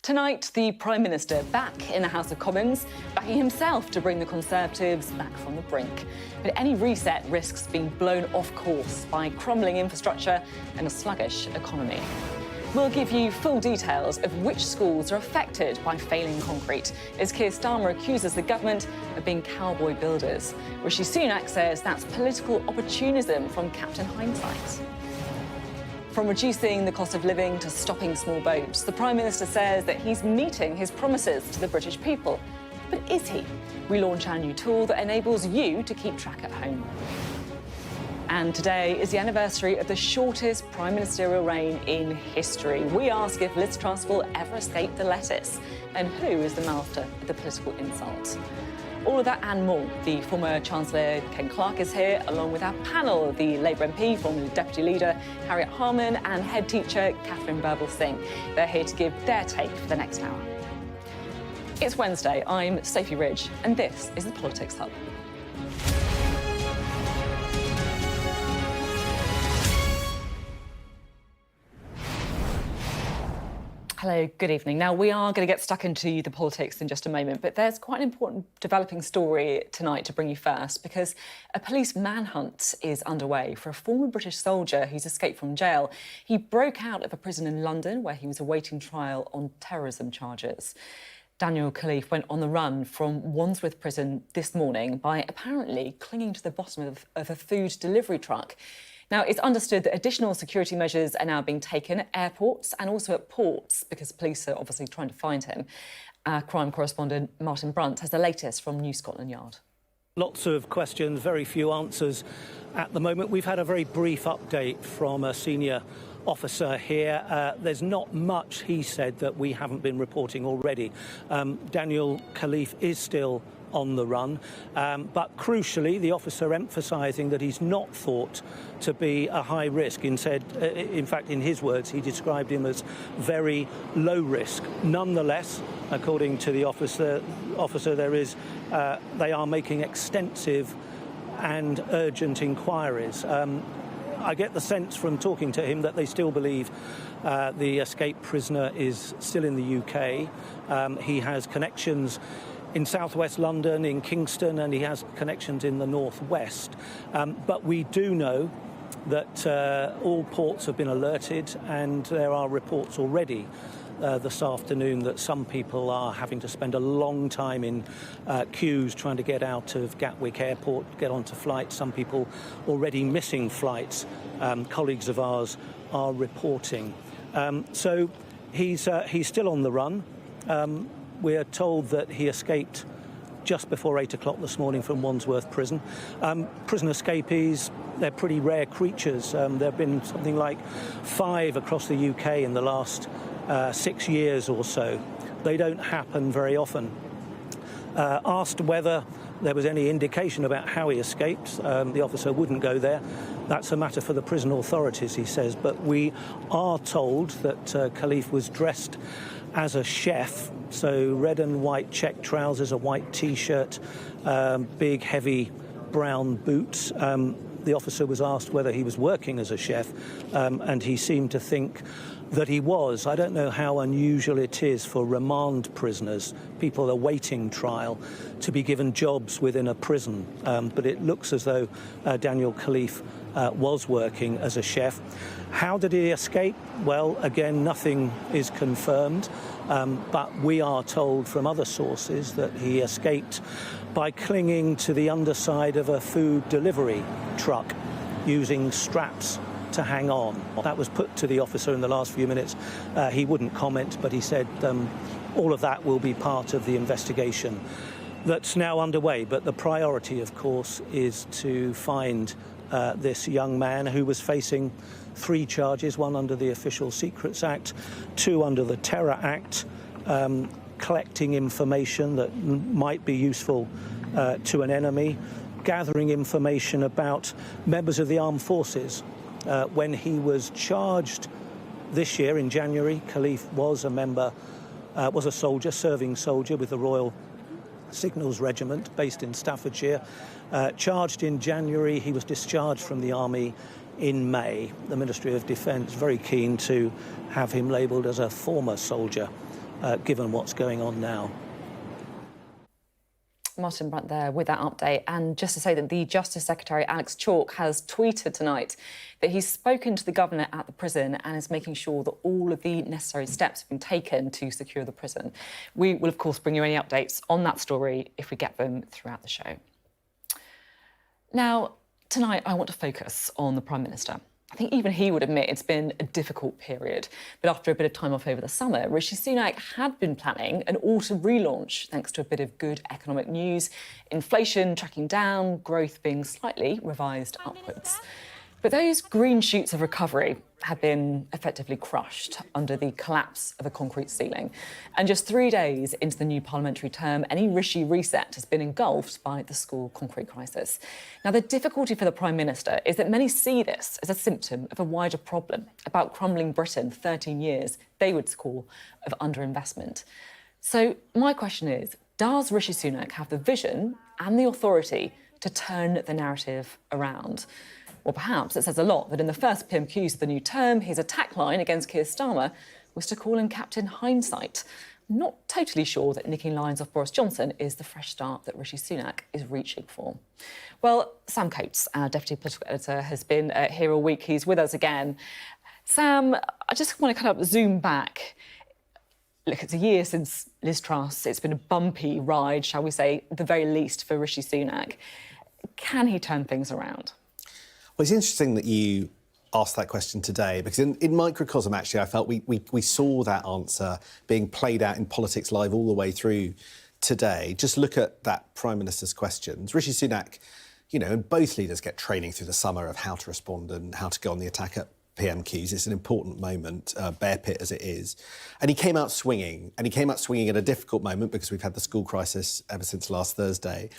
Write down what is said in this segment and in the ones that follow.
Tonight, the Prime Minister back in the House of Commons, backing himself to bring the Conservatives back from the brink. But any reset risks being blown off course by crumbling infrastructure and a sluggish economy. We'll give you full details of which schools are affected by failing concrete, as Keir Starmer accuses the government of being cowboy builders. Rishi Sunak says that's political opportunism from Captain Hindsight. From reducing the cost of living to stopping small boats, the Prime Minister says that he's meeting his promises to the British people. But is he? We launch our new tool that enables you to keep track at home. And today is the anniversary of the shortest prime ministerial reign in history. We ask if Liz Truss will ever escape the lettuce, and who is the master of the political insult. All of that and more. The former Chancellor Clarke is here, along with our panel, the Labour MP, formerly Deputy Leader Harriet Harman, and head teacher Katharine Birbalsingh. They're here to give their take for the next hour. It's Wednesday. I'm Sophy Ridge, and this is the Politics Hub. Hello, good evening. Now, we are going to get stuck into the politics in just a moment, but there's quite an important developing story tonight to bring you first, because a police manhunt is underway for a former British soldier who's escaped from jail. He broke out of a prison in London where he was awaiting trial on terrorism charges. Daniel Khalif went on the run from Wandsworth Prison this morning by apparently clinging to the bottom of a food delivery truck. Now, it's understood that additional security measures are now being taken at airports and also at ports, because police are obviously trying to find him. Our crime correspondent Martin Brunt has the latest from New Scotland Yard. Lots of questions, very few answers at the moment. We've had a very brief update from a senior officer here. There's not much, he said, that we haven't been reporting already. Daniel Khalif is still on the run, but crucially, the officer emphasising that he's not thought to be a high risk. In fact, in his words, he described him as very low risk. Nonetheless, according to the officer, they are making extensive and urgent inquiries. I get the sense from talking to him that they still believe the escaped prisoner is still in the UK. He has connections in southwest London, in Kingston, and he has connections in the northwest. But we do know that all ports have been alerted, and there are reports already this afternoon that some people are having to spend a long time in queues trying to get out of Gatwick Airport, get onto flights. Some people already missing flights. Colleagues of ours are reporting. So he's still on the run. We're told that he escaped just before 8 o'clock this morning from Wandsworth Prison. Prison escapees, they're pretty rare creatures. There have been something like 5 across the UK in the last 6 years or so. They don't happen very often. Asked whether there was any indication about how he escaped, the officer wouldn't go there. That's a matter for the prison authorities, he says. But we are told that Khalif was dressed as a chef, so red and white check trousers, a white T-shirt, big, heavy brown boots. The officer was asked whether he was working as a chef, and he seemed to think that he was. I don't know how unusual it is for remand prisoners, people awaiting trial, to be given jobs within a prison, but it looks as though Daniel Khalif was working as a chef. How did he escape? Well, again, nothing is confirmed, but we are told from other sources that he escaped by clinging to the underside of a food delivery truck using straps to hang on. That was put to the officer in the last few minutes. He wouldn't comment, but he said all of that will be part of the investigation that's now underway. But the priority, of course, is to find this young man who was facing 3 charges, 1 under the Official Secrets Act, 2 under the Terror Act, collecting information that might be useful to an enemy, gathering information about members of the armed forces. When he was charged this year in January, Khalif was a soldier, serving soldier with the Royal Signals Regiment based in Staffordshire. Charged in January, he was discharged from the army in May. The Ministry of Defence very keen to have him labelled as a former soldier. given what's going on now. Martin Brunt there with that update. And just to say that the Justice Secretary, Alex Chalk, has tweeted tonight that he's spoken to the governor at the prison and is making sure that all of the necessary steps have been taken to secure the prison. We will, of course, bring you any updates on that story if we get them throughout the show. Now, tonight I want to focus on the Prime Minister. I think even he would admit it's been a difficult period. But after a bit of time off over the summer, Rishi Sunak had been planning an autumn relaunch thanks to a bit of good economic news, inflation tracking down, growth being slightly revised upwards. But those green shoots of recovery have been effectively crushed under the collapse of a concrete ceiling. And just 3 days into the new parliamentary term, any Rishi reset has been engulfed by the school concrete crisis. Now, the difficulty for the Prime Minister is that many see this as a symptom of a wider problem about crumbling Britain, 13 years, they would call, of underinvestment. So my question is, does Rishi Sunak have the vision and the authority to turn the narrative around? Well, perhaps it says a lot that in the first PMQs of the new term, his attack line against Keir Starmer was to call him Captain Hindsight. I'm not totally sure that nicking lines off Boris Johnson is the fresh start that Rishi Sunak is reaching for. Well, Sam Coates, our Deputy Political Editor, has been here all week. He's with us again. Sam, I just want to kind of zoom back. Look, it's a year since Liz Truss. It's been a bumpy ride, shall we say, at the very least, for Rishi Sunak. Can he turn things around? Well, it's interesting that you asked that question today, because in microcosm, actually, I felt we saw that answer being played out in politics live all the way through today. Just look at that Prime Minister's questions. Rishi Sunak, you know, and both leaders get training through the summer of how to respond and how to go on the attack at PMQs. It's an important moment, bear pit as it is. And he came out swinging, at a difficult moment because we've had the school crisis ever since last Thursday.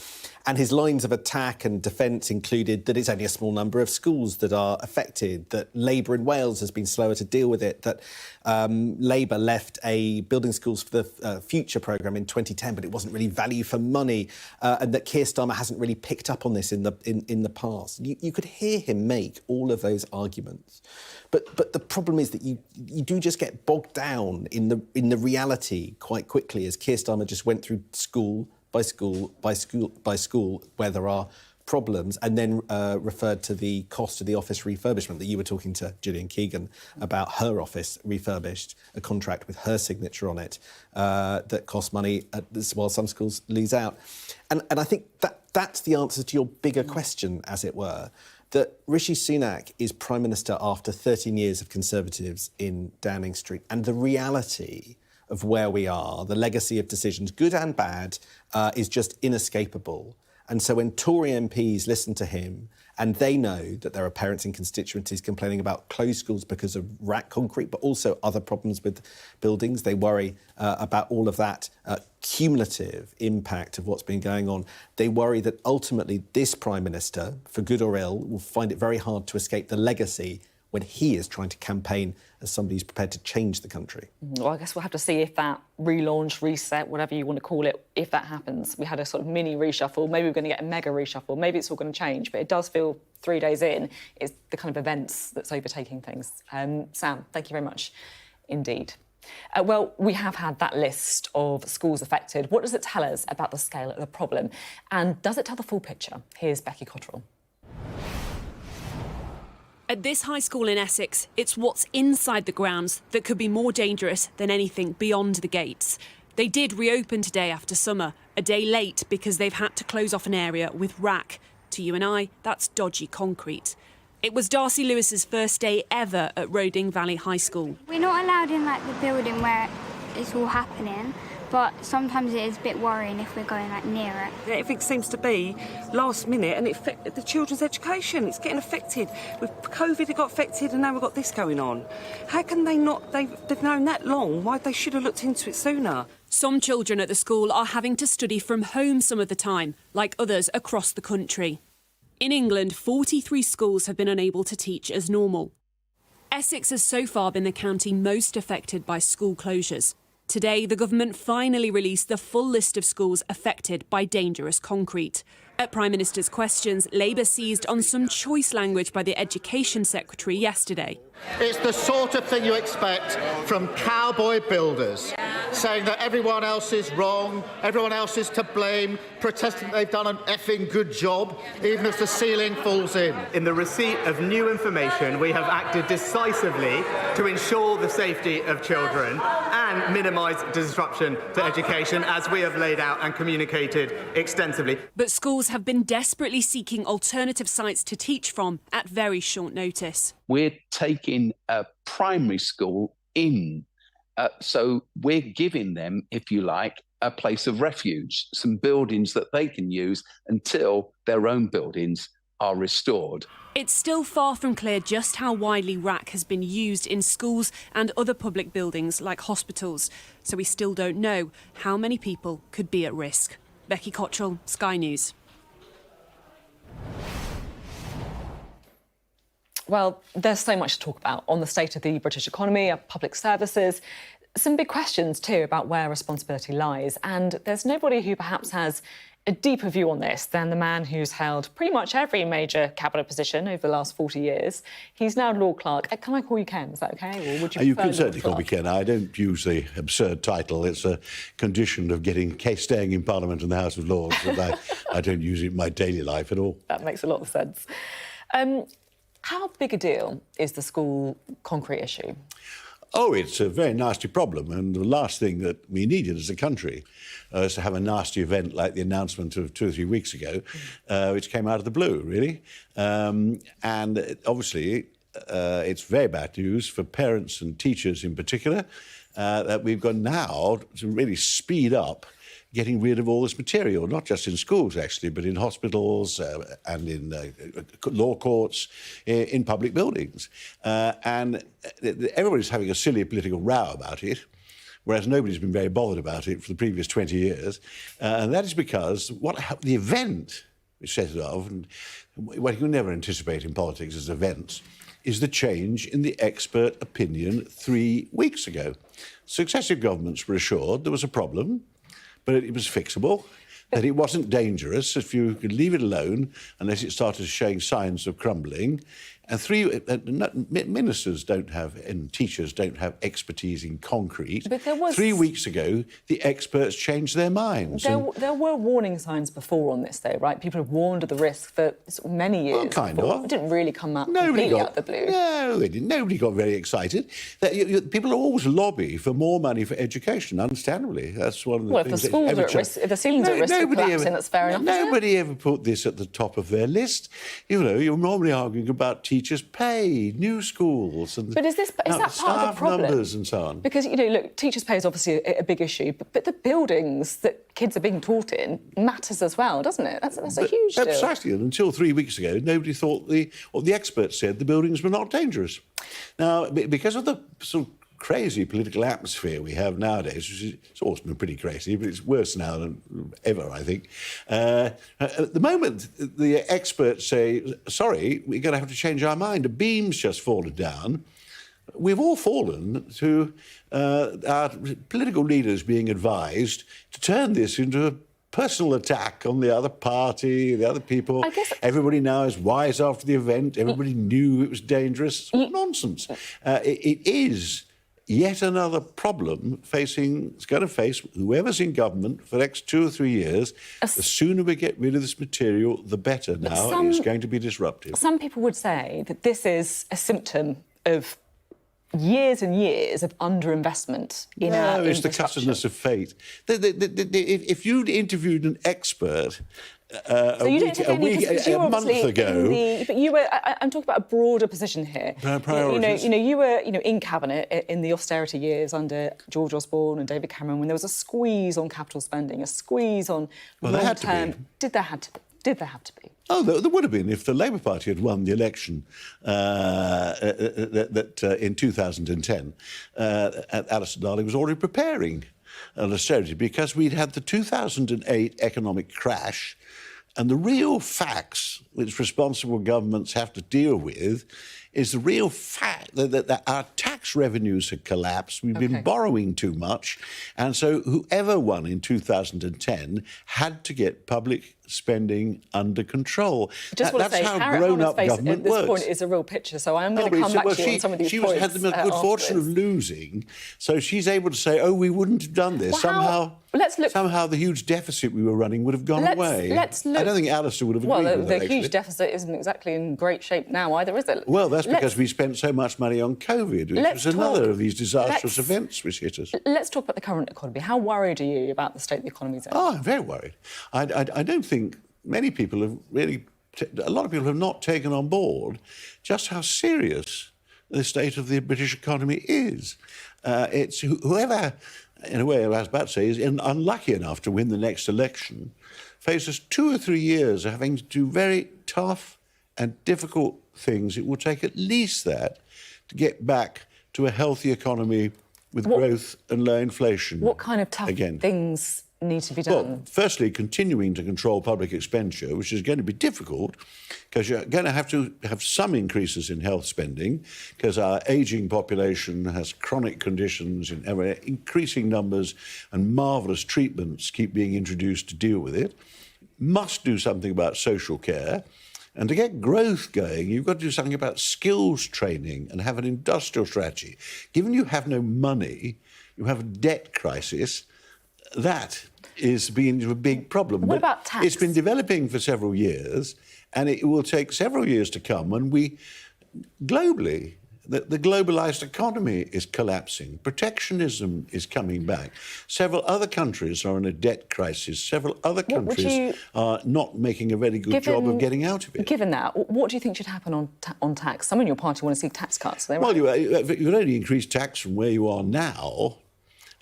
And his lines of attack and defence included that it's only a small number of schools that are affected, that Labour in Wales has been slower to deal with it, that Labour left a Building Schools for the Future programme in 2010, but it wasn't really value for money, and that Keir Starmer hasn't really picked up on this in the past. You could hear him make all of those arguments. But the problem is that you do just get bogged down in the reality quite quickly, as Keir Starmer just went through school by school by school by school where there are problems, and then referred to the cost of the office refurbishment that you were talking to Gillian Keegan about. Her office refurbished, a contract with her signature on it that costs money while some schools lose out. And I think that's the answer to your bigger question, as it were, that Rishi Sunak is Prime Minister after 13 years of Conservatives in Downing Street. And the reality of where we are, the legacy of decisions, good and bad, is just inescapable. And so when Tory MPs listen to him, and they know that there are parents in constituencies complaining about closed schools because of rack concrete, but also other problems with buildings, they worry about all of that cumulative impact of what's been going on. They worry that ultimately this Prime Minister, for good or ill, will find it very hard to escape the legacy when he is trying to campaign as somebody who's prepared to change the country. Well, I guess we'll have to see if that relaunch, reset, whatever you want to call it, if that happens. We had a sort of mini reshuffle. Maybe we're going to get a mega reshuffle. Maybe it's all going to change. But it does feel 3 days in is the kind of events that's overtaking things. Sam, thank you very much indeed. Well, we have had that list of schools affected. What does it tell us about the scale of the problem? And does it tell the full picture? Here's Becky Cottrell. At this high school in Essex, it's what's inside the grounds that could be more dangerous than anything beyond the gates. They did reopen today after summer, a day late because they've had to close off an area with rack. To you and I, that's dodgy concrete. It was Darcy Lewis's first day ever at Roding Valley High School. We're not allowed in the building where it's all happening, but sometimes it is a bit worrying if we're going near it. Everything seems to be last minute, and it affects the children's education. It's getting affected. With COVID, it got affected, and now we've got this going on. How can they not? They've known that long. Why they should have looked into it sooner? Some children at the school are having to study from home some of the time, like others across the country. In England, 43 schools have been unable to teach as normal. Essex has so far been the county most affected by school closures. Today, the government finally released the full list of schools affected by dangerous concrete. At Prime Minister's questions, Labour seized on some choice language by the Education Secretary yesterday. It's the sort of thing you expect from cowboy builders, saying that everyone else is wrong, everyone else is to blame, protesting they've done an effing good job, even if the ceiling falls in. In the receipt of new information, we have acted decisively to ensure the safety of children and minimise disruption to education, as we have laid out and communicated extensively. But schools have been desperately seeking alternative sites to teach from at very short notice. We're taking a primary school in, so we're giving them, if you like, a place of refuge, some buildings that they can use until their own buildings are restored. It's still far from clear just how widely RAC has been used in schools and other public buildings like hospitals, so we still don't know how many people could be at risk. Becky Cottrell, Sky News. Well, there's so much to talk about on the state of the British economy, our public services. Some big questions, too, about where responsibility lies. And there's nobody who perhaps has a deeper view on this than the man who's held pretty much every major cabinet position over the last 40 years. He's now Lord Clarke. Can I call you Ken? Is that OK? Or would you You prefer can certainly Lord call me Clarke? Ken. I don't use the absurd title. It's a condition of staying in Parliament and the House of Lords, and I don't use it in my daily life at all. That makes a lot of sense. How big a deal is the school concrete issue? Oh, it's a very nasty problem, and the last thing that we needed as a country is to have a nasty event like the announcement of 2 or 3 weeks ago, which came out of the blue, really. And obviously, it's very bad news for parents and teachers in particular, that we've got now to really speed up getting rid of all this material, not just in schools, actually, but in hospitals and in law courts, in public buildings. And everybody's having a silly political row about it, whereas nobody's been very bothered about it for the previous 20 years. And that is because the event which set it off, and what you can never anticipate in politics as events, is the change in the expert opinion 3 weeks ago. Successive governments were assured there was a problem, but it was fixable, that it wasn't dangerous if you could leave it alone unless it started showing signs of crumbling. And ministers don't have, and teachers don't have expertise in concrete. But there was... 3 weeks ago, the experts changed their minds. There were warning signs before on this, though, right? People have warned of the risk for many years. Well, kind before. of. It didn't really come out completely out of the blue. No, they didn't. Nobody got very excited. People always lobby for more money for education, understandably. That's one of the things. Well, if the schools are at risk, if the ceilings are at risk of collapsing, that's fair enough. Nobody ever put this at the top of their list. You know, you're normally arguing about teachers' pay, new schools, and but is that part of the staff problem? Numbers and so on. Because, you know, look, teachers' pay is obviously a big issue, but the buildings that kids are being taught in matters as well, doesn't it? That's a huge deal. Precisely. And until 3 weeks ago, nobody thought what the experts said, the buildings were not dangerous. Now, because of the sort of crazy political atmosphere we have nowadays, which it's always been pretty crazy, but it's worse now than ever, I think. At the moment, the experts say, sorry, we're going to have to change our mind. A beam's just fallen down. We've all fallen to our political leaders being advised to turn this into a personal attack on the other party, the other people. I guess... Everybody now is wise after the event. Everybody knew it was dangerous. It's all nonsense. It is yet another problem it's going to face whoever's in government for the next 2 or 3 years. The sooner we get rid of this material, the better. Now it's going to be disruptive. Some people would say that this is a symptom of years and years of underinvestment in our it's the infrastructure. cussedness of fate. If you'd interviewed an expert a month ago... But you were... I'm talking about a broader position here. Priorities. You were in cabinet in the austerity years under George Osborne and David Cameron when there was a squeeze on capital spending, a squeeze on long-term... Did there have to be? Oh, there would have been if the Labour Party had won the election in 2010. Alison Darling was already preparing an austerity because we'd had the 2008 economic crash, and the real facts which responsible governments have to deal with is the real fact that our tax revenues have collapsed. We've been borrowing too much. And so whoever won in 2010 had to get public spending under control. Just want to say, how Harriet grown-up Harman's face government at this works. point is a real picture, so I'm going to come back to you on some of these points. She had the good fortune of losing, so she's able to say, oh, we wouldn't have done this. Well, Somehow the huge deficit we were running would have gone away. I don't think Alistair would have agreed with that, the huge deficit isn't exactly in great shape now either, is it? Well, that's because we spent so much money on COVID, which was another of these disastrous events which hit us. Let's talk about the current economy. How worried are you about the state the economy's in? Oh, I'm very worried. I don't think many people have really... A lot of people have not taken on board just how serious the state of the British economy is. It's whoever, in a way, I was about to say, is unlucky enough to win the next election, faces 2 or 3 years of having to do very tough and difficult things. It will take at least that to get back to a healthy economy with growth and low inflation. What kind of tough things need to be done? Well, firstly, continuing to control public expenditure, which is going to be difficult because you're going to have some increases in health spending because our ageing population has chronic conditions in increasing numbers and marvellous treatments keep being introduced to deal with it. Must do something about social care. And to get growth going, you've got to do something about skills training and have an industrial strategy. Given you have no money, you have a debt crisis, that is being a big problem. What about tax? It's been developing for several years, and it will take several years to come when globally, the globalised economy is collapsing. Protectionism is coming back. Several other countries are in a debt crisis. Several other countries are not making a very good job of getting out of it. Given that, what do you think should happen on tax? Some in your party want to see tax cuts. Well, you only increase tax from where you are now.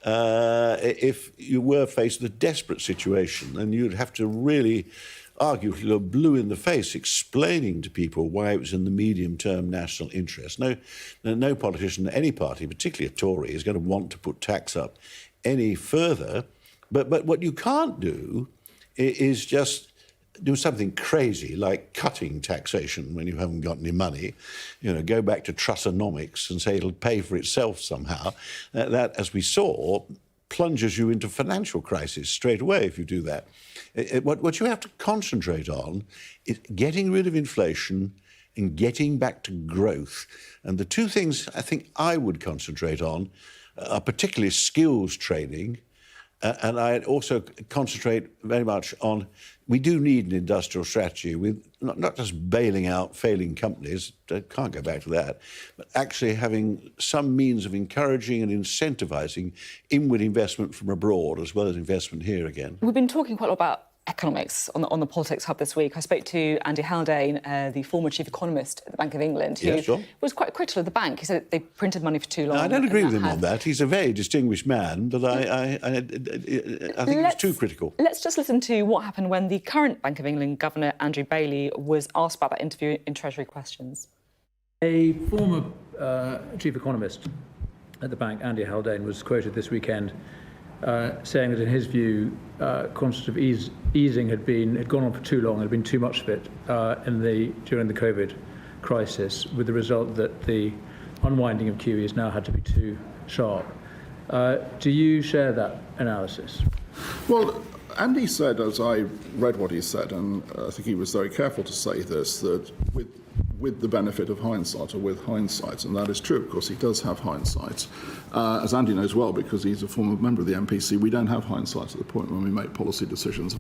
If you were faced with a desperate situation, then you'd have to really argue till you're blue in the face explaining to people why it was in the medium-term national interest. No politician, any party, particularly a Tory, is going to want to put tax up any further. But what you can't do is just do something crazy like cutting taxation when you haven't got any money, go back to Trussonomics and say it'll pay for itself somehow. That, as we saw, plunges you into financial crisis straight away if you do that. What you have to concentrate on is getting rid of inflation and getting back to growth. And the two things I think I would concentrate on are particularly skills training, and I'd also concentrate very much on we do need an industrial strategy with not just bailing out failing companies, can't go back to that, but actually having some means of encouraging and incentivising inward investment from abroad as well as investment here again. We've been talking quite a lot about economics on the Politics Hub this week. I spoke to Andy Haldane, the former chief economist at the Bank of England, who was quite critical of the bank. He said they printed money for too long. No, I don't agree with him on that. He's a very distinguished man, but I think he's too critical. Let's just listen to what happened when the current Bank of England Governor, Andrew Bailey, was asked about that interview in Treasury Questions. A former chief economist at the bank, Andy Haldane, was quoted this weekend saying that in his view, quantitative easing had gone on for too long, there had been too much of it during the COVID crisis, with the result that the unwinding of QE has now had to be too sharp. Do you share that analysis? Well, Andy said, as I read what he said, and I think he was very careful to say this, that with the benefit of hindsight, or with hindsight, and that is true, of course, he does have hindsight. As Andy knows well, because he's a former member of the MPC, we don't have hindsight at the point when we make policy decisions.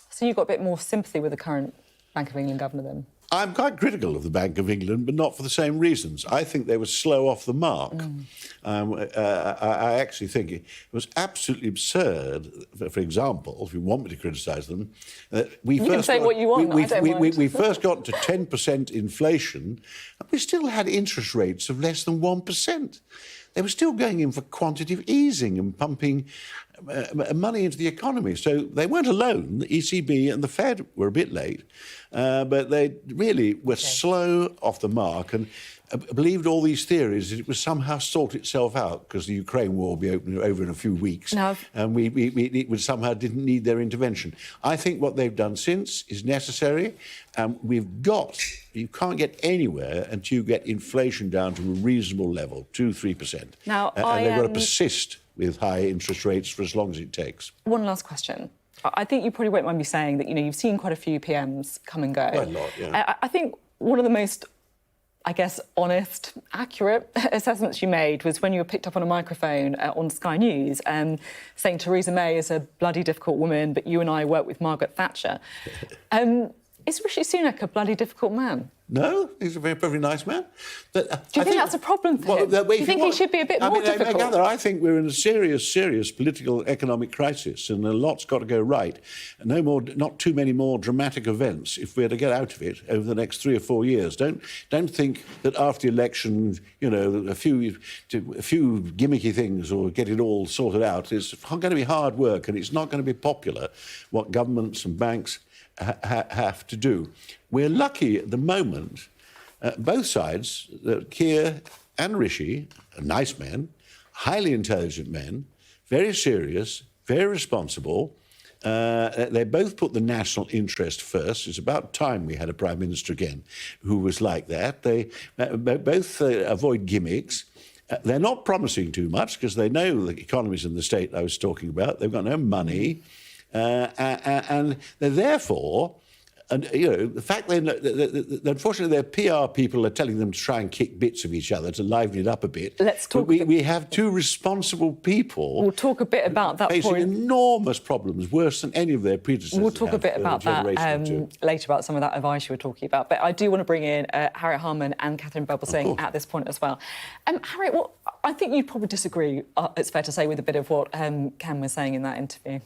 So you've got a bit more sympathy with the current Bank of England governor then? I'm quite critical of the Bank of England, but not for the same reasons. I think they were slow off the mark. I actually think it was absolutely absurd, for example, if you want me to criticise them, we can say what you want, we first got to 10% inflation, and we still had interest rates of less than 1%. They were still going in for quantitative easing and pumping money into the economy. So they weren't alone. The ECB and the Fed were a bit late, but they really were slow off the mark. And believed all these theories, it would somehow sort itself out because the Ukraine war will be over in a few weeks, and it would somehow didn't need their intervention. I think what they've done since is necessary. You can't get anywhere until you get inflation down to a reasonable level, 2-3%. Now, and they've got to persist with high interest rates for as long as it takes. One last question. I think you probably won't mind me saying that, you've seen quite a few PMs come and go. Quite a lot, yeah. I think one of the most, I guess, honest, accurate assessments you made was when you were picked up on a microphone on Sky News saying Theresa May is a bloody difficult woman, but you and I work with Margaret Thatcher. Is Rishi Sunak a bloody difficult man? No, he's a very nice man. But, do you think that's a problem for him? Do you think he should be a bit more difficult? I think we're in a serious political economic crisis, and a lot's got to go right. Not too many more dramatic events if we're to get out of it over the next 3 or 4 years. Don't think that after the election, a few gimmicky things or get it all sorted out. It's going to be hard work, and it's not going to be popular what governments and banks have to do. We're lucky at the moment, both sides, Keir and Rishi, nice men, highly intelligent men, very serious, very responsible. They both put the national interest first. It's about time we had a Prime Minister again who was like that. They both avoid gimmicks. They're not promising too much because they know the economies in the state I was talking about. They've got no money. And they're therefore, the fact that unfortunately their PR people are telling them to try and kick bits of each other to liven it up a bit. Let's talk. We have two responsible people. We'll talk a bit about that facing enormous problems, worse than any of their predecessors. We'll talk a bit about that later, about some of that advice you were talking about. But I do want to bring in Harriet Harman and Katharine Birbalsingh at this point as well. Harriet, I think you'd probably disagree, it's fair to say, with a bit of what Cam was saying in that interview.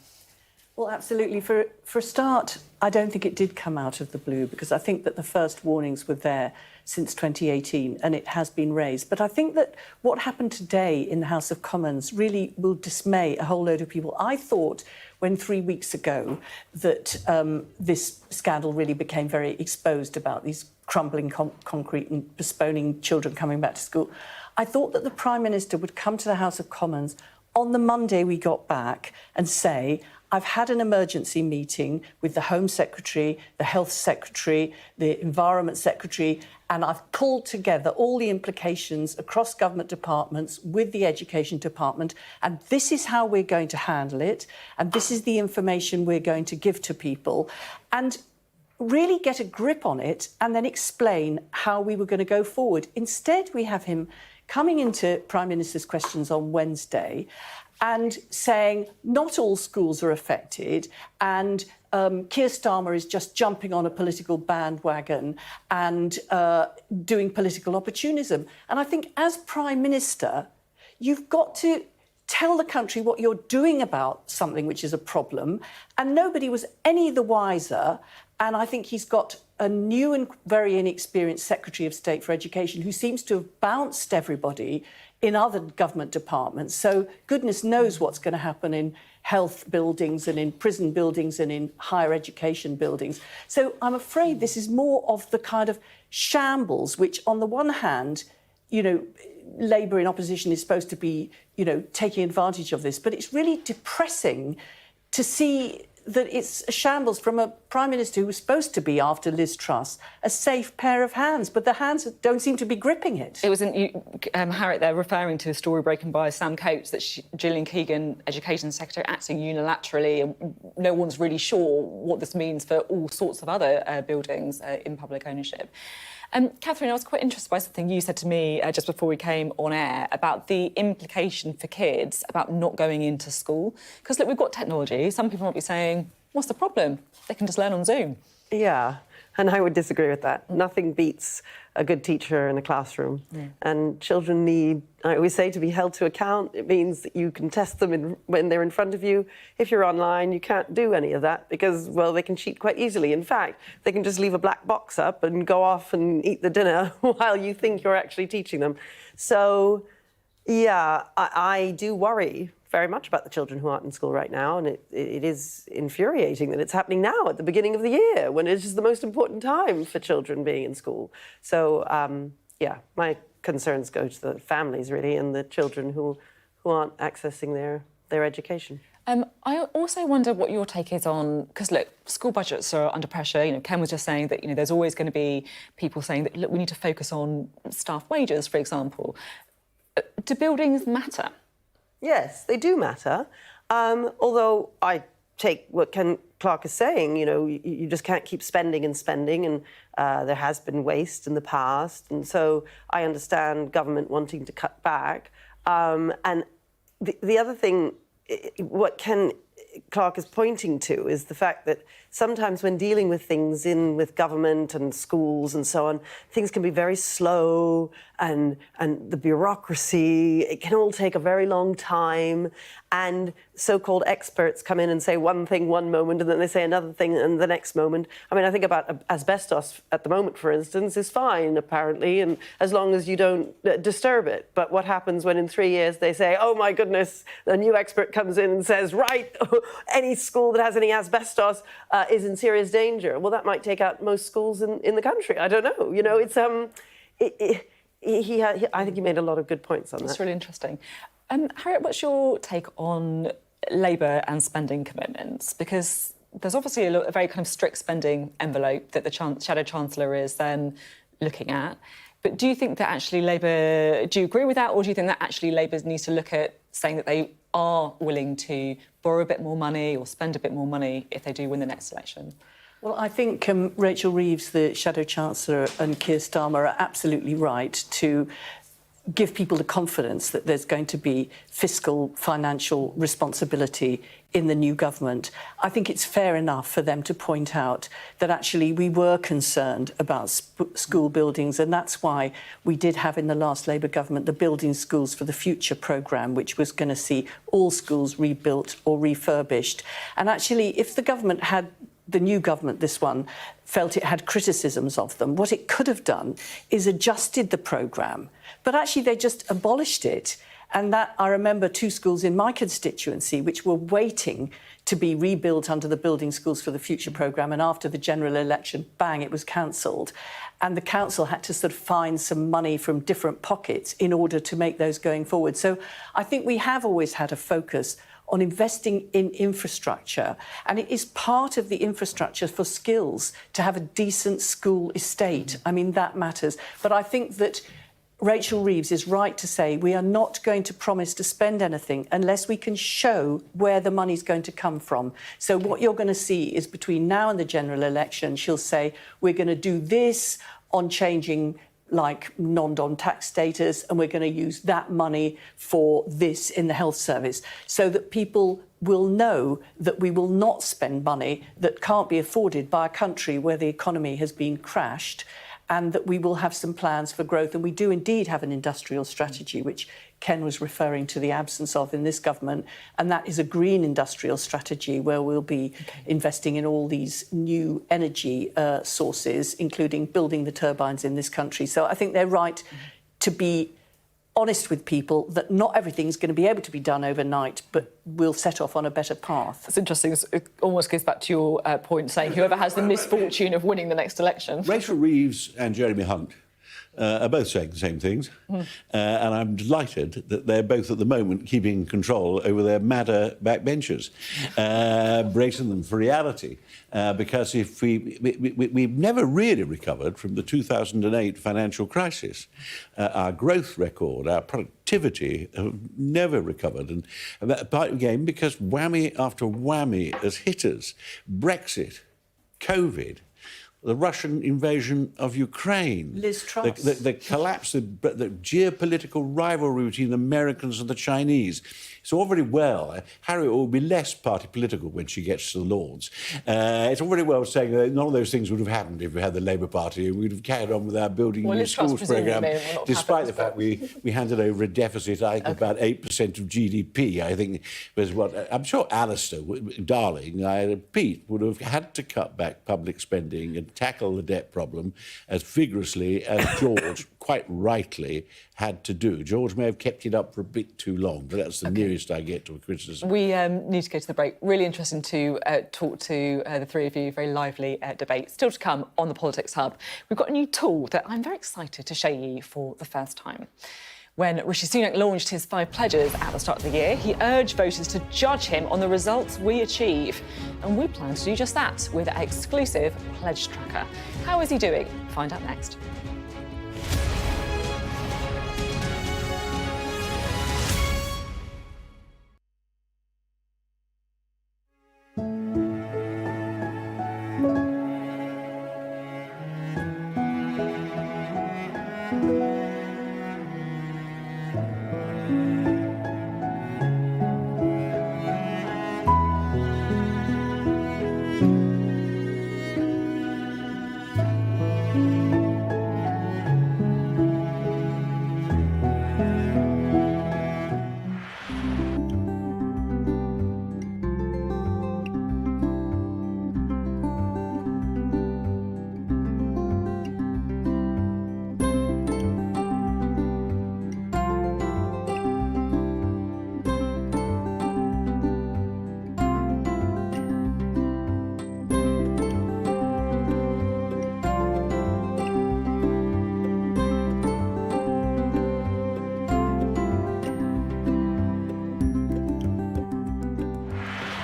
Well, absolutely. For a start, I don't think it did come out of the blue, because I think that the first warnings were there since 2018 and it has been raised. But I think that what happened today in the House of Commons really will dismay a whole load of people. I thought when 3 weeks ago that this scandal really became very exposed about these crumbling concrete and postponing children coming back to school, I thought that the Prime Minister would come to the House of Commons on the Monday we got back and say, I've had an emergency meeting with the Home Secretary, the Health Secretary, the Environment Secretary, and I've pulled together all the implications across government departments with the Education Department, and this is how we're going to handle it, and this is the information we're going to give to people, and really get a grip on it and then explain how we were going to go forward. Instead, we have him coming into Prime Minister's questions on Wednesday and saying not all schools are affected, and Keir Starmer is just jumping on a political bandwagon and doing political opportunism. And I think as Prime Minister, you've got to tell the country what you're doing about something which is a problem, and nobody was any the wiser. And I think he's got a new and very inexperienced Secretary of State for Education who seems to have bounced everybody in other government departments. So goodness knows what's going to happen in health buildings and in prison buildings and in higher education buildings. So I'm afraid this is more of the kind of shambles which, on the one hand, Labour in opposition is supposed to be, taking advantage of this. But it's really depressing to see that it's a shambles from a Prime Minister who was supposed to be, after Liz Truss, a safe pair of hands, but the hands don't seem to be gripping it. It was, Harriet, they're referring to a story broken by Sam Coates that Gillian Keegan, Education Secretary, acting unilaterally, and no one's really sure what this means for all sorts of other buildings in public ownership. Katharine, I was quite interested by something you said to me just before we came on air about the implication for kids about not going into school. Because, look, we've got technology. Some people might be saying, what's the problem? They can just learn on Zoom. Yeah, and I would disagree with that. Nothing beats a good teacher in a classroom. And children need, I always say, to be held to account. It means that you can test them when they're in front of you. If you're online, you can't do any of that because, well, they can cheat quite easily. In fact, they can just leave a black box up and go off and eat the dinner while you think you're actually teaching them. So, yeah, I do worry very much about the children who aren't in school right now, and it is infuriating that it's happening now at the beginning of the year when it is the most important time for children being in school. So, yeah, my concerns go to the families, really, and the children who aren't accessing their education. I also wonder what your take is on, because, look, school budgets are under pressure. You know, Ken was just saying that, you know, there's always going to be people saying that, look, we need to focus on staff wages, for example. Do buildings matter? Yes, they do matter. Although I take what Clarke is saying, you know, you just can't keep spending and spending, and there has been waste in the past. And so I understand government wanting to cut back. And the other thing, what Clarke is pointing to is the fact that sometimes when dealing with things with government and schools and so on, things can be very slow, and the bureaucracy, it can all take a very long time, and so-called experts come in and say one thing one moment and then they say another thing in the next moment. I mean, I think about asbestos at the moment, for instance, is fine, apparently, and as long as you don't disturb it. But what happens when in 3 years they say, oh my goodness, a new expert comes in and says, right, any school that has any asbestos is in serious danger. Well, that might take out most schools in the country. I don't know. You know, it's I think he made a lot of good points on that. That's really interesting. Harriet, what's your take on Labour and spending commitments? Because there's obviously a very kind of strict spending envelope that the Shadow Chancellor is then looking at. But do you think that actually Labour, do you agree with that, or do you think that actually Labour needs to look at saying that they are willing to borrow a bit more money or spend a bit more money if they do win the next election? Well, I think Rachel Reeves, the Shadow Chancellor, and Keir Starmer are absolutely right to give people the confidence that there's going to be fiscal, financial responsibility in the new government. I think it's fair enough for them to point out that actually we were concerned about school buildings, and that's why we did have in the last Labour government the Building Schools for the Future programme, which was going to see all schools rebuilt or refurbished. And actually, if the government had the new government, this one, felt it had criticisms of them, what it could have done is adjusted the programme. But actually, they just abolished it. And that, I remember 2 schools in my constituency which were waiting to be rebuilt under the Building Schools for the Future programme, and after the general election, bang, it was cancelled. And the council had to sort of find some money from different pockets in order to make those going forward. So I think we have always had a focus on investing in infrastructure, and it is part of the infrastructure for skills to have a decent school estate. I mean, that matters. But I think that Rachel Reeves is right to say we are not going to promise to spend anything unless we can show where the money's going to come from. So what you're going to see is between now and the general election, she'll say, we're going to do this on changing like non-dom tax status, and we're going to use that money for this in the health service, so that people will know that we will not spend money that can't be afforded by a country where the economy has been crashed, and that we will have some plans for growth. And we do indeed have an industrial strategy, which Ken was referring to the absence of in this government, and that is a green industrial strategy where we'll be investing in all these new energy sources, including building the turbines in this country. So I think they're right to be honest with people that not everything's going to be able to be done overnight, but we'll set off on a better path. It's interesting. It almost goes back to your point, saying whoever has the misfortune of winning the next election. Rachel Reeves and Jeremy Hunt are both saying the same things, and I'm delighted that they're both at the moment keeping control over their madder backbenchers, bracing them for reality. Because if we've never really recovered from the 2008 financial crisis. Our growth record, our productivity have never recovered. And that part again, because whammy after whammy has hit us. Brexit, COVID, the Russian invasion of Ukraine, Liz Truss, the collapse, the geopolitical rivalry between the Americans and the Chinese. It's all very well. Harriet will be less party political when she gets to the Lords. It's all very well saying that none of those things would have happened if we had the Labour Party. We'd have carried on with our building new schools programme, despite the fact we handed over a deficit, I think, about 8% of GDP. I think was what I'm sure Alistair, darling, Pete would have had to cut back public spending and tackle the debt problem as vigorously as George, quite rightly, had to do. George may have kept it up for a bit too long, but that's the nearest I get to a criticism. We need to go to the break. Really interesting to talk to the three of you. Very lively debate. Still to come on the Politics Hub. We've got a new tool that I'm very excited to show you for the first time. When Rishi Sunak launched his 5 pledges at the start of the year, he urged voters to judge him on the results we achieve. And we plan to do just that with our exclusive pledge tracker. How is he doing? Find out next.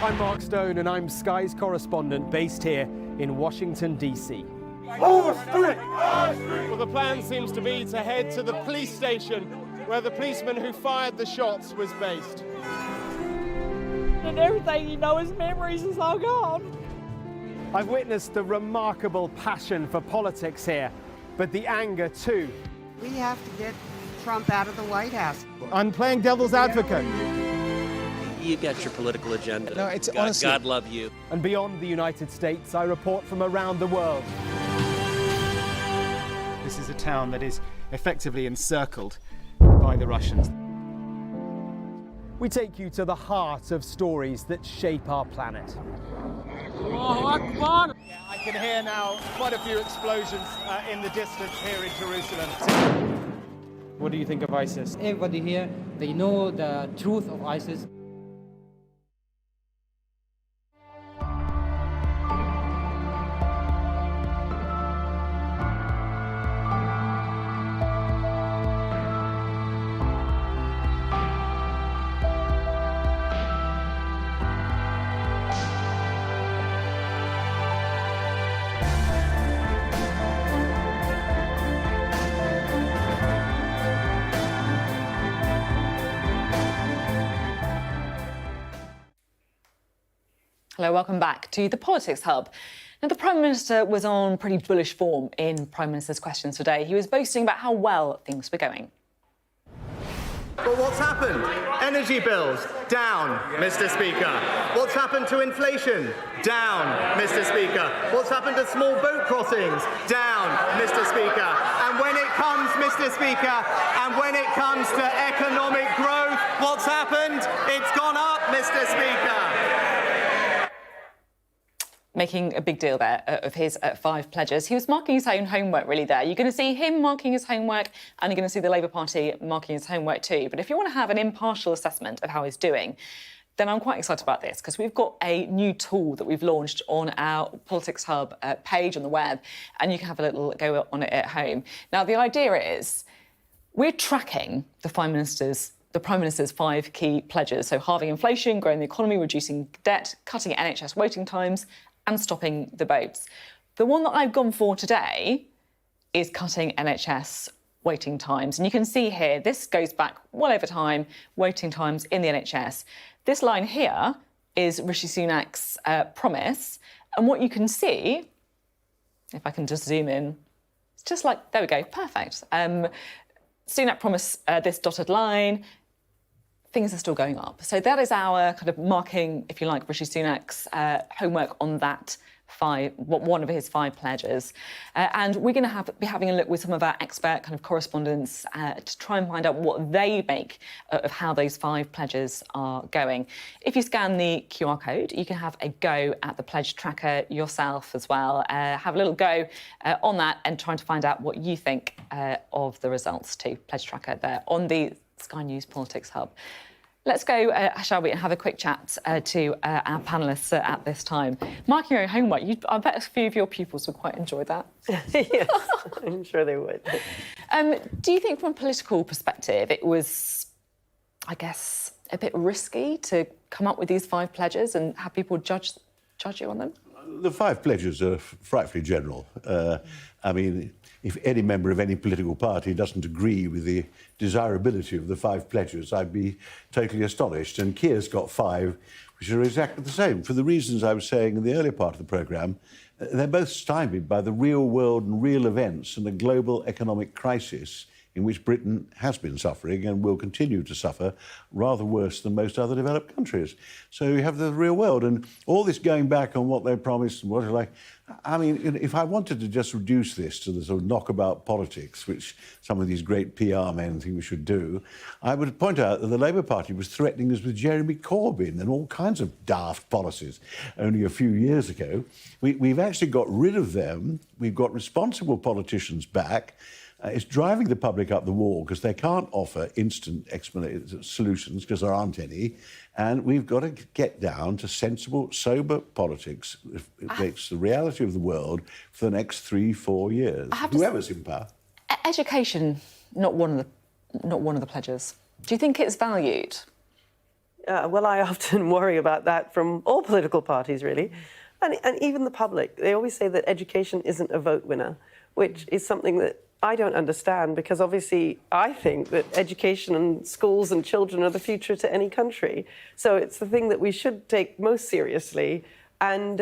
I'm Mark Stone and I'm Sky's correspondent based here in Washington, D.C. Well, the plan seems to be to head to the police station where the policeman who fired the shots was based. And everything, his memories is all gone. I've witnessed the remarkable passion for politics here, but the anger too. We have to get Trump out of the White House. I'm playing devil's advocate. You got your political agenda. No, it's honestly... God love you. And beyond the United States, I report from around the world. This is a town that is effectively encircled by the Russians. We take you to the heart of stories that shape our planet. I can hear now quite a few explosions in the distance here in Jerusalem. What do you think of ISIS? Everybody here, they know the truth of ISIS. Hello, welcome back to the Politics Hub. Now, the Prime Minister was on pretty bullish form in Prime Minister's Questions today. He was boasting about how well things were going. But what's happened? Energy bills, down, Mr. Speaker. What's happened to inflation? Down, Mr. Speaker. What's happened to small boat crossings? Down, Mr. Speaker. And when it comes, Mr. Speaker, and when it comes to economic growth, what's happened? It's gone up, Mr. Speaker. Making a big deal there of his 5 pledges. He was marking his own homework really there. You're going to see him marking his homework and you're going to see the Labour Party marking his homework too. But if you want to have an impartial assessment of how he's doing, then I'm quite excited about this because we've got a new tool that we've launched on our Politics Hub page on the web and you can have a little go on it at home. Now, the idea is we're tracking the Prime Minister's 5 key pledges. So halving inflation, growing the economy, reducing debt, cutting NHS waiting times, and stopping the boats. The one that I've gone for today is cutting NHS waiting times. And you can see here, this goes back well over time, waiting times in the NHS. This line here is Rishi Sunak's promise. And what you can see, if I can just zoom in, it's just like, there we go, perfect. Sunak promised this dotted line, things are still going up. So that is our kind of marking, if you like, Rishi Sunak's homework on that one of his 5 pledges. And we're going to be having a look with some of our expert kind of correspondents to try and find out what they make of how those 5 pledges are going. If you scan the QR code, you can have a go at the pledge tracker yourself as well. Have a little go on that and trying to find out what you think of the results too. Pledge tracker there on the Sky News Politics Hub. Let's go, shall we, and have a quick chat to our panellists at this time. Marking your own homework, I bet a few of your pupils would quite enjoy that. Yes, I'm sure they would. Do you think from a political perspective it was, I guess, a bit risky to come up with these 5 pledges and have people judge you on them? The 5 pledges are frightfully general. I mean, if any member of any political party doesn't agree with the desirability of the 5 pledges, I'd be totally astonished. And Keir's got 5, which are exactly the same. For the reasons I was saying in the earlier part of the programme, they're both stymied by the real world and real events and the global economic crisis in which Britain has been suffering and will continue to suffer rather worse than most other developed countries. So you have the real world, and all this going back on what they promised and what it's like. I mean, if I wanted to just reduce this to the sort of knockabout politics, which some of these great PR men think we should do, I would point out that the Labour Party was threatening us with Jeremy Corbyn and all kinds of daft policies only a few years ago. We've actually got rid of them. We've got responsible politicians back. It's driving the public up the wall because they can't offer instant solutions because there aren't any. And we've got to get down to sensible, sober politics if it makes the reality of the world for the next 3-4 years, whoever's in power. Education, not one of the pledges. Do you think it's valued? Well, I often worry about that from all political parties, really. And even the public. They always say that education isn't a vote winner, which is something that I don't understand, because obviously I think that education and schools and children are the future to any country. So it's the thing that we should take most seriously. And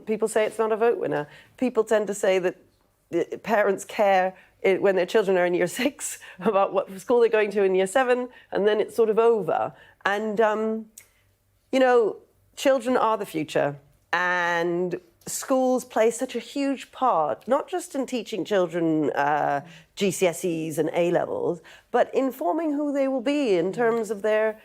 people say it's not a vote winner. People tend to say that parents care when their children are in year 6 about what school they're going to in year 7, and then it's sort of over. And, you know, children are the future. And schools play such a huge part, not just in teaching children GCSEs and A-levels, but in forming who they will be in terms of their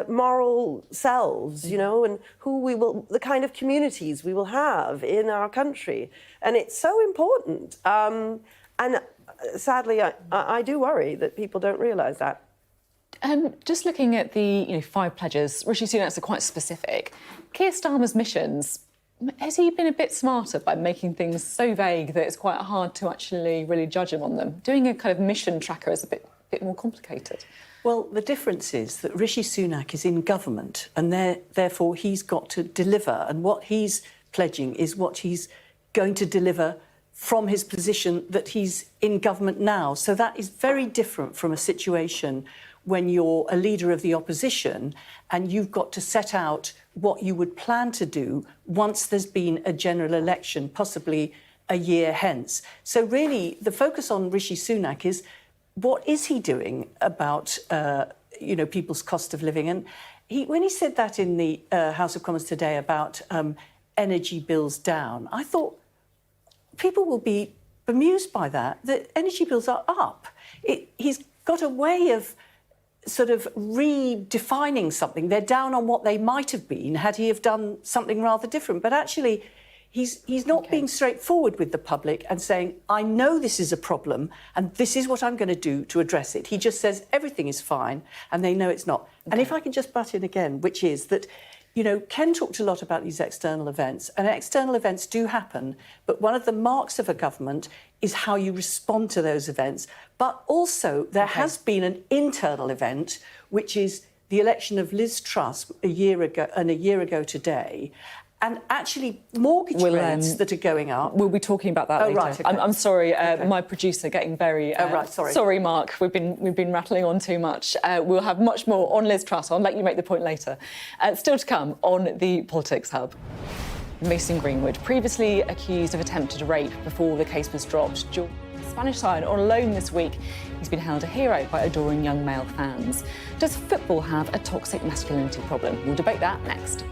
moral selves, you know, and the kind of communities we will have in our country. And it's so important. And sadly, I do worry that people don't realise that. Just looking at the 5 pledges, Rishi Sunak's are quite specific. Keir Starmer's missions, has he been a bit smarter by making things so vague that it's quite hard to actually really judge him on them? Doing a kind of mission tracker is a bit more complicated. Well, the difference is that Rishi Sunak is in government and therefore he's got to deliver, and what he's pledging is what he's going to deliver from his position that he's in government now. So that is very different from a situation when you're a leader of the opposition and you've got to set out what you would plan to do once there's been a general election, possibly a year hence. So really, the focus on Rishi Sunak is what is he doing about, people's cost of living? And when he said that in the House of Commons today about energy bills down, I thought people will be bemused by that energy bills are up. He's got a way of sort of redefining something. They're down on what they might have been had he have done something rather different. But actually, he's not being straightforward with the public and saying, I know this is a problem and this is what I'm going to do to address it. He just says everything is fine and they know it's not. Okay. And if I can just butt in again, which is that, Ken talked a lot about these external events, and external events do happen, but one of the marks of a government is how you respond to those events. But also there has been an internal event, which is the election of Liz Truss a year ago today. And actually, mortgage rates that are going up. We'll be talking about that later. Right, okay. I'm sorry, my producer getting very... sorry. Sorry, Mark, we've been rattling on too much. We'll have much more on Liz Truss. I'll let you make the point later. Still to come on the Politics Hub. Mason Greenwood, previously accused of attempted rape before the case was dropped. Spanish side on loan this week. He's been hailed a hero by adoring young male fans. Does football have a toxic masculinity problem? We'll debate that next.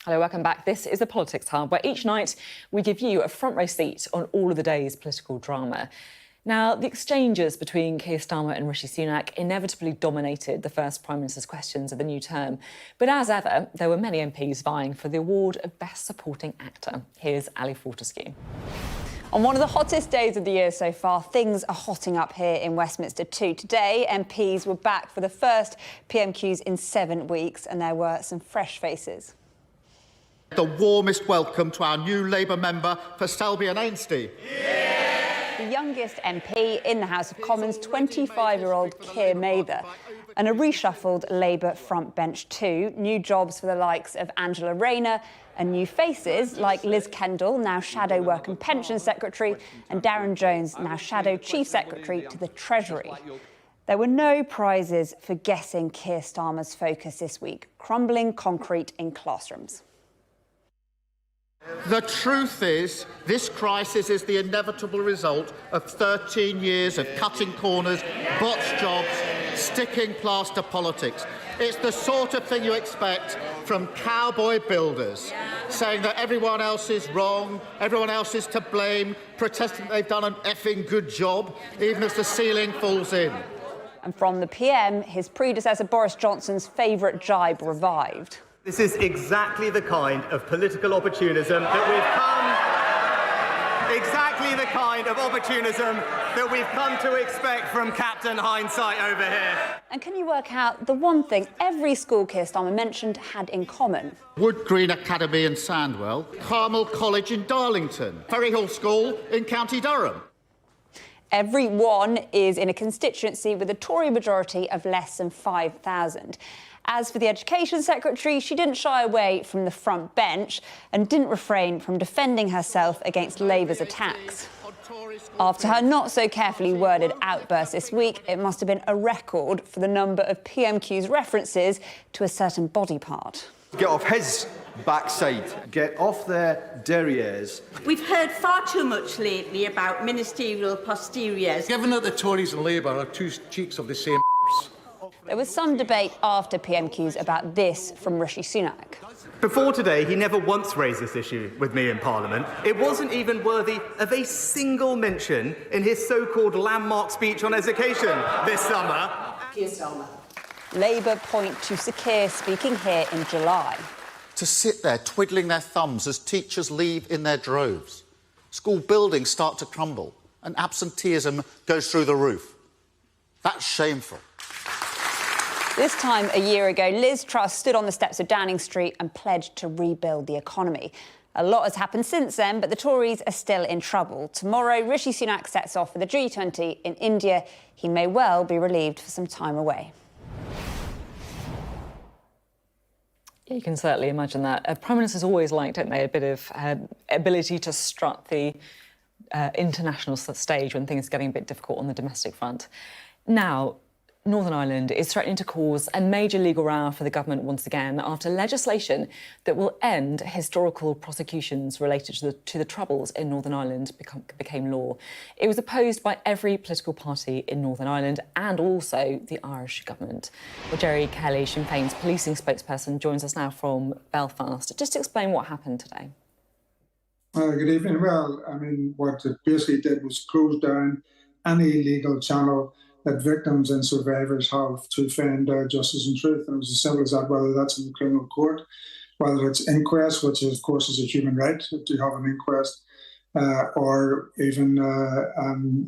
Hello, welcome back. This is the Politics Hub, where each night we give you a front row seat on all of the day's political drama. Now, the exchanges between Keir Starmer and Rishi Sunak inevitably dominated the first Prime Minister's questions of the new term. But as ever, there were many MPs vying for the award of Best Supporting Actor. Here's Ali Fortescue. On one of the hottest days of the year so far, things are hotting up here in Westminster too. Today, MPs were back for the first PMQs in 7 weeks, and there were some fresh faces. The warmest welcome to our new Labour member for Selby and Ainsty. The youngest MP in the House of Commons, 25-year-old Keir Mather. And a reshuffled Labour front bench too. New jobs for the likes of Angela Rayner and new faces like Liz Kendall, now Shadow Work and Pension Secretary, and Darren Jones, now Shadow Chief Secretary to the Treasury. There were no prizes for guessing Keir Starmer's focus this week. Crumbling concrete in classrooms. The truth is, this crisis is the inevitable result of 13 years of cutting corners, botched jobs, sticking plaster politics. It's the sort of thing you expect from cowboy builders, saying that everyone else is wrong, everyone else is to blame, protesting that they've done an effing good job, even as the ceiling falls in. And from the PM, his predecessor Boris Johnson's favourite jibe revived. This is exactly the kind of political opportunism that we've come Exactly the kind of opportunism that we've come to expect from Captain Hindsight over here. And can you work out the one thing every school Keir Starmer mentioned had in common? Wood Green Academy in Sandwell, Carmel College in Darlington, Ferryhill School in County Durham. Every one is in a constituency with a Tory majority of less than 5,000. As for the Education Secretary, she didn't shy away from the front bench and didn't refrain from defending herself against Labour's attacks. After her not-so-carefully worded outburst this week, it must have been a record for the number of PMQs references to a certain body part. Get off his backside. Get off their derrieres. We've heard far too much lately about ministerial posteriors. Given that the Tories and Labour are two cheeks of the same There was some debate after PMQs about this from Rishi Sunak. Before today, he never once raised this issue with me in Parliament. It wasn't even worthy of a single mention in his so-called landmark speech on education this summer. Keir Starmer. Labour point to Sir Keir speaking here in July. To sit there twiddling their thumbs as teachers leave in their droves. School buildings start to crumble and absenteeism goes through the roof. That's shameful. This time a year ago, Liz Truss stood on the steps of Downing Street and pledged to rebuild the economy. A lot has happened since then, but the Tories are still in trouble. Tomorrow, Rishi Sunak sets off for the G20 in India. He may well be relieved for some time away. Yeah, you can certainly imagine that. Prime Ministers always like, don't they, a bit of ability to strut the international stage when things are getting a bit difficult on the domestic front. Now, Northern Ireland is threatening to cause a major legal row for the government once again after legislation that will end historical prosecutions related to the Troubles in Northern Ireland became law. It was opposed by every political party in Northern Ireland and also the Irish government. Well, Jerry Kelly, Sinn Féin's policing spokesperson, joins us now from Belfast. Just to explain what happened today. Good evening. Well, I mean, what it basically did was close down any legal channel that victims and survivors have to find justice and truth. And it was as simple as that, whether that's in the criminal court, whether it's inquest, which of course is a human right to have an inquest, or even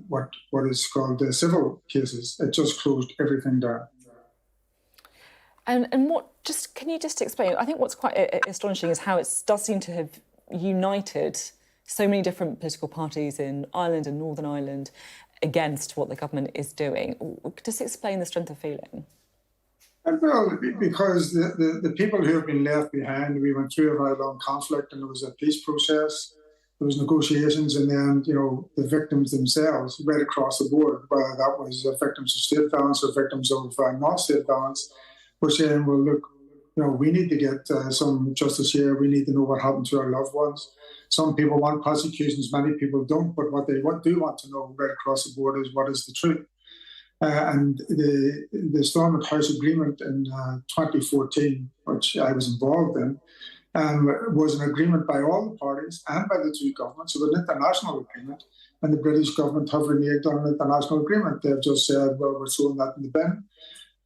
what is called civil cases. It just closed everything down. And can you just explain? I think what's quite astonishing is how it does seem to have united so many different political parties in Ireland and Northern Ireland against what the government is doing. Just explain the strength of feeling. Well, because the people who have been left behind, we went through a very long conflict and there was a peace process, there was negotiations, and then, the victims themselves right across the board, whether that was victims of state violence or victims of non-state violence, were saying, well, look, we need to get some justice here. We need to know what happened to our loved ones. Some people want prosecutions, many people don't, but what they do want to know right across the board is what is the truth. And the Stormont House Agreement in 2014, which I was involved in, was an agreement by all the parties and by the two governments. It was an international agreement, and the British government have reneged on an international agreement. They've just said, well, we're throwing that in the bin.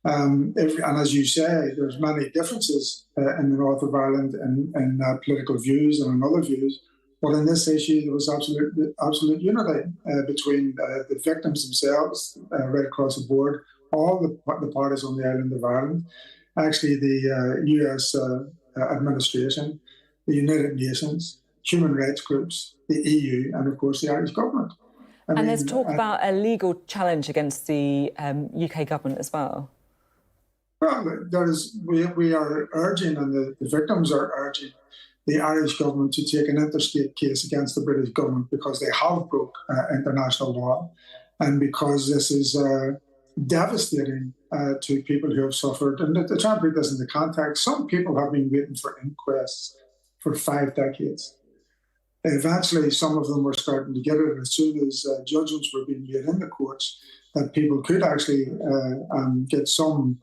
And as you say, there's many differences in the north of Ireland in political views and in other views. But in this issue, there was absolute unity between the victims themselves, right across the board, all the parties on the island of Ireland, actually the US administration, the United Nations, human rights groups, the EU, and of course the Irish government. And there's talk about a legal challenge against the UK government as well. Well, we are urging, and the victims are urging, the Irish government to take an interstate case against the British government because they have broke international law and because this is devastating to people who have suffered. And to try and put this into context, some people have been waiting for inquests for 5 decades. Eventually, some of them were starting to get it as soon as judgments were being made in the courts, that people could actually get some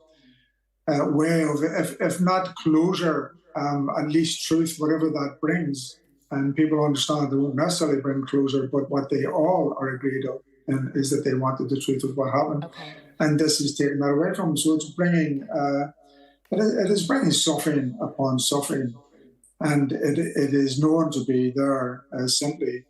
way of, if not closure, at least truth, whatever that brings. And people understand it won't necessarily bring closure, but what they all are agreed on is that they wanted the truth of what happened. Okay. And this is taking that away from them. So it's bringing, it is bringing suffering upon suffering. And it is known to be there simply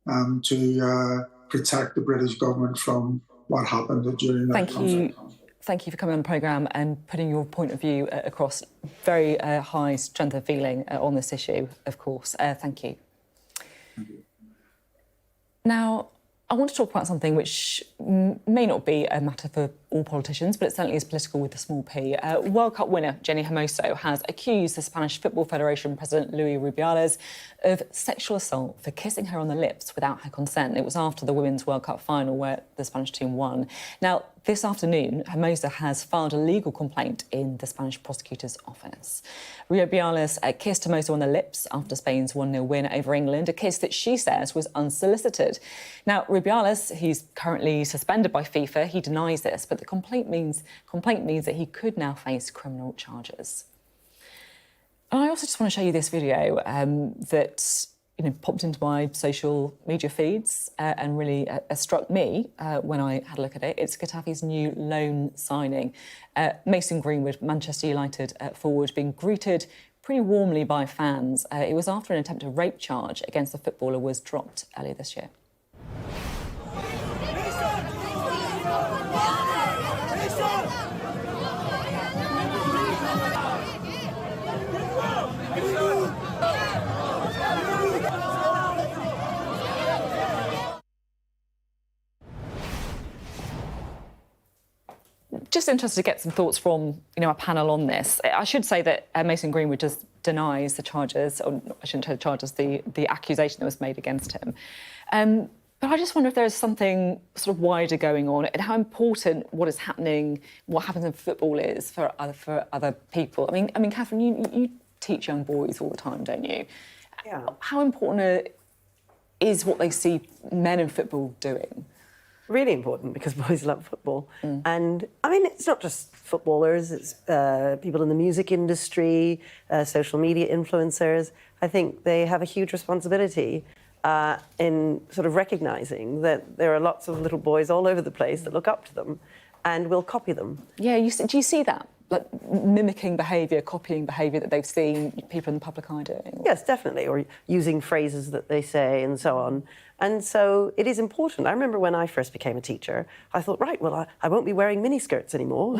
to protect the British government from what happened during that conflict. Thank you for coming on the programme and putting your point of view across. Very high strength of feeling on this issue, of course. Thank you. Now, I want to talk about something which may not be a matter for all politicians, but it certainly is political with a small p. World Cup winner Jenny Hermoso has accused the Spanish Football Federation President Luis Rubiales of sexual assault for kissing her on the lips without her consent. It was after the Women's World Cup final where the Spanish team won. Now, this afternoon, Hermoso has filed a legal complaint in the Spanish prosecutor's office. Rubiales kissed Hermoso on the lips after Spain's 1-0 win over England, a kiss that she says was unsolicited. Now, Birbalsingh, who's currently suspended by FIFA, he denies this, but the complaint means that he could now face criminal charges. And I also just want to show you this video that popped into my social media feeds and really struck me when I had a look at it. It's Getafe's new loan signing. Mason Greenwood, Manchester United forward, being greeted pretty warmly by fans. It was after an attempted rape charge against the footballer was dropped earlier this year. Just interested to get some thoughts from, our panel on this. I should say that Mason Greenwood just denies the charges, or I shouldn't say the charges, the accusation that was made against him. But I just wonder if there is something sort of wider going on and how important what is happening, what happens in football is for other people. I mean, Katharine, you teach young boys all the time, don't you? Yeah. How important is what they see men in football doing? Really important, because boys love football. And, I mean, it's not just footballers, it's people in the music industry, social media influencers. I think they have a huge responsibility in sort of recognising that there are lots of little boys all over the place that look up to them and will copy them. Yeah, do you see that? Like mimicking behaviour, copying behaviour that they've seen people in the public eye doing? Yes, definitely, or using phrases that they say and so on. And so it is important. I remember when I first became a teacher, I thought, right, well, I won't be wearing miniskirts anymore,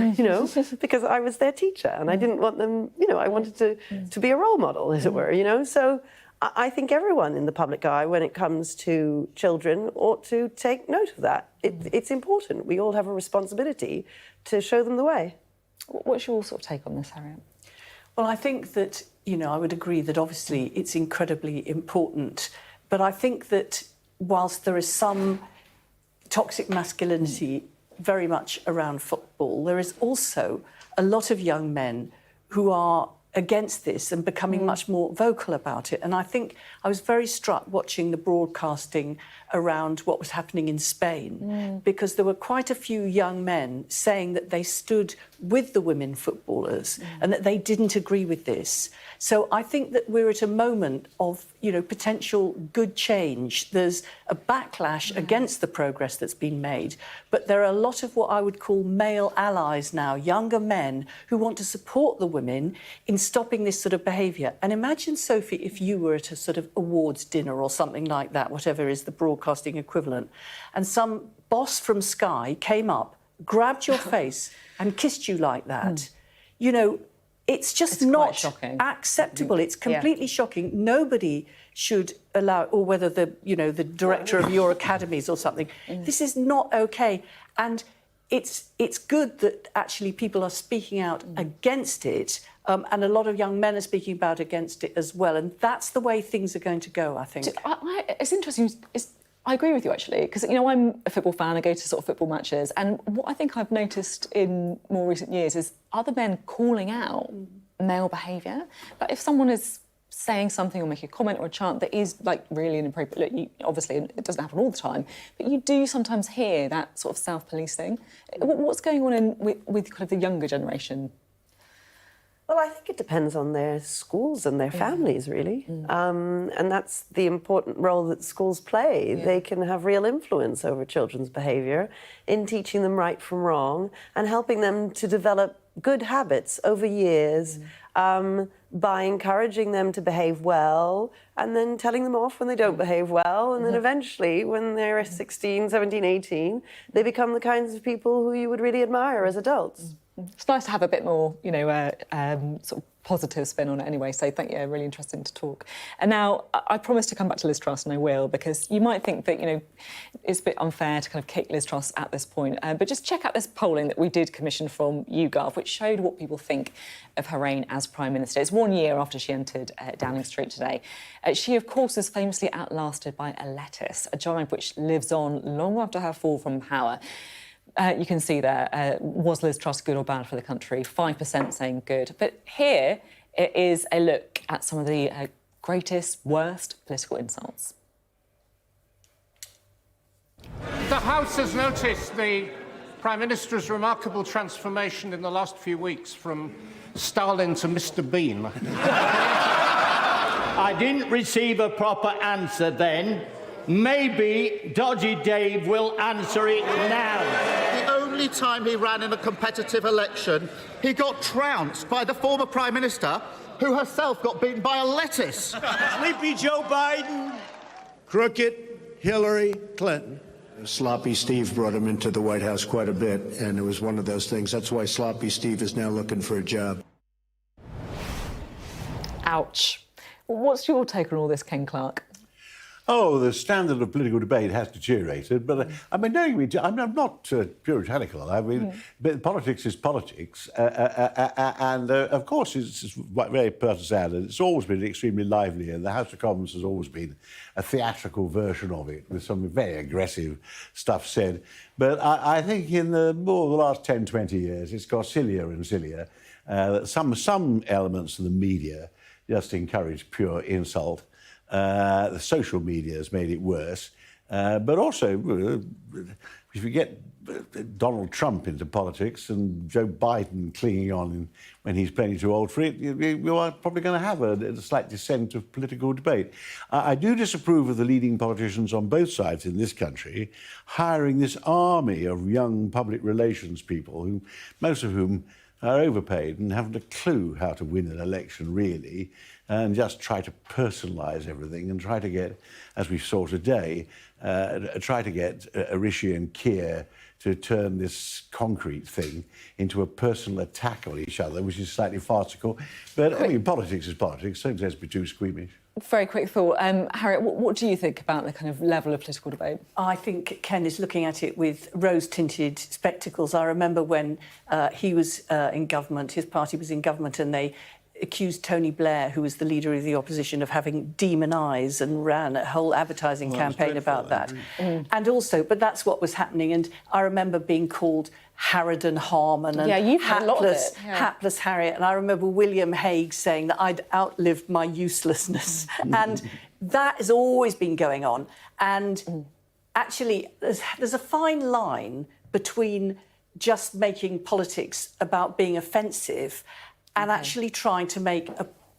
because I was their teacher and I didn't want them, I wanted to be a role model, as it were, So I think everyone in the public eye, when it comes to children, ought to take note of that. It's important. We all have a responsibility to show them the way. What's your sort of take on this, Harriet? Well, I think that, I would agree that obviously it's incredibly important. But I think that whilst there is some toxic masculinity very much around football, there is also a lot of young men who are against this and becoming much more vocal about it. And I think I was very struck watching the broadcasting around what was happening in Spain, because there were quite a few young men saying that they stood with the women footballers and that they didn't agree with this. So I think that we're at a moment of, potential good change. There's a backlash against the progress that's been made, but there are a lot of what I would call male allies now, younger men who want to support the women in stopping this sort of behaviour. And imagine, Sophie, if you were at a sort of awards dinner or something like that, whatever is the broadcasting equivalent, and some boss from Sky came up, grabbed your face and kissed you like that. It's just not acceptable. It's completely shocking. Nobody should allow, or whether the director of your academies or something. This is not okay. And it's good that actually people are speaking out against it, and a lot of young men are speaking out against it as well. And that's the way things are going to go, I think. It's interesting. I agree with you, actually, because, I'm a football fan. I go to sort of football matches. And what I think I've noticed in more recent years is other men calling out male behaviour. But if someone is saying something or making a comment or a chant that is, really inappropriate, look, obviously it doesn't happen all the time, but you do sometimes hear that sort of self-policing. What's going on with kind of the younger generation? Well, I think it depends on their schools and their families, really. And that's the important role that schools play. They can have real influence over children's behaviour in teaching them right from wrong and helping them to develop good habits over years by encouraging them to behave well and then telling them off when they don't behave well. And then eventually, when they're 16, 17, 18, they become the kinds of people who you would really admire as adults. It's nice to have a bit more, you know, sort of positive spin on it anyway, so thank you, really interesting to talk. And now, I promised to come back to Liz Truss, and I will, because you might think that, you know, it's a bit unfair to kind of kick Liz Truss at this point, but just check out this polling that we did commission from YouGov, which showed what people think of her reign as Prime Minister. It's 1 year after she entered Downing Street today. She, of course, was famously outlasted by a lettuce, a giant which lives on long after her fall from power. You can see there, was Liz Truss good or bad for the country? 5% saying good. But here it is a look at some of the greatest, worst political insults. The House has noticed the Prime Minister's remarkable transformation in the last few weeks from Stalin to Mr. Bean. I didn't receive a proper answer then. Maybe Dodgy Dave will answer it now. The only time he ran in a competitive election, he got trounced by the former Prime Minister, who herself got beaten by a lettuce. Sleepy Joe Biden. Crooked Hillary Clinton. Sloppy Steve brought him into the White House quite a bit, and it was one of those things. That's why Sloppy Steve is now looking for a job. Ouch. What's your take on all this, Ken Clarke? Oh, the standard of political debate has deteriorated, but I mean, I'm not puritanical. I mean, but politics is politics, and of course it's very partisan, and it's always been extremely lively, and the House of Commons has always been a theatrical version of it, with some very aggressive stuff said. But I think in the last 10, 20 years, it's got sillier and sillier. Some elements of the media just encourage pure insult. The social media has made it worse. But also, if you get Donald Trump into politics and Joe Biden clinging on when he's plenty too old for it, you are probably going to have a slight descent of political debate. I do disapprove of the leading politicians on both sides in this country hiring this army of young public relations people, most of whom are overpaid and haven't a clue how to win an election, really, and just try to personalise everything and try to get, as we saw today, try to get Rishi and Keir to turn this concrete thing into a personal attack on each other, which is slightly farcical. But, I mean, politics is politics, so let's be too squeamish. Very quick thought. Harriet, what do you think about the kind of level of political debate? I think Ken is looking at it with rose-tinted spectacles. I remember when he was in government, his party was in government, and they accused Tony Blair, who was the leader of the opposition, of having demon eyes and ran a whole advertising campaign about that. And also, but that's what was happening. And I remember being called Harriet Harman and hapless Harriet. And I remember William Hague saying that I'd outlived my uselessness. And that has always been going on. And actually, there's a fine line between just making politics about being offensive and actually trying to make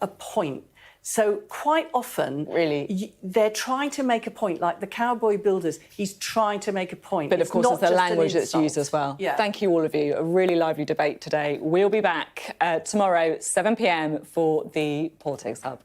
a point. So quite often, really, they're trying to make a point, like the cowboy builders, he's trying to make a point. But of course, there's the language that's used as well. Yeah. Thank you, all of you. A really lively debate today. We'll be back tomorrow, 7 p.m, for the Politics Hub.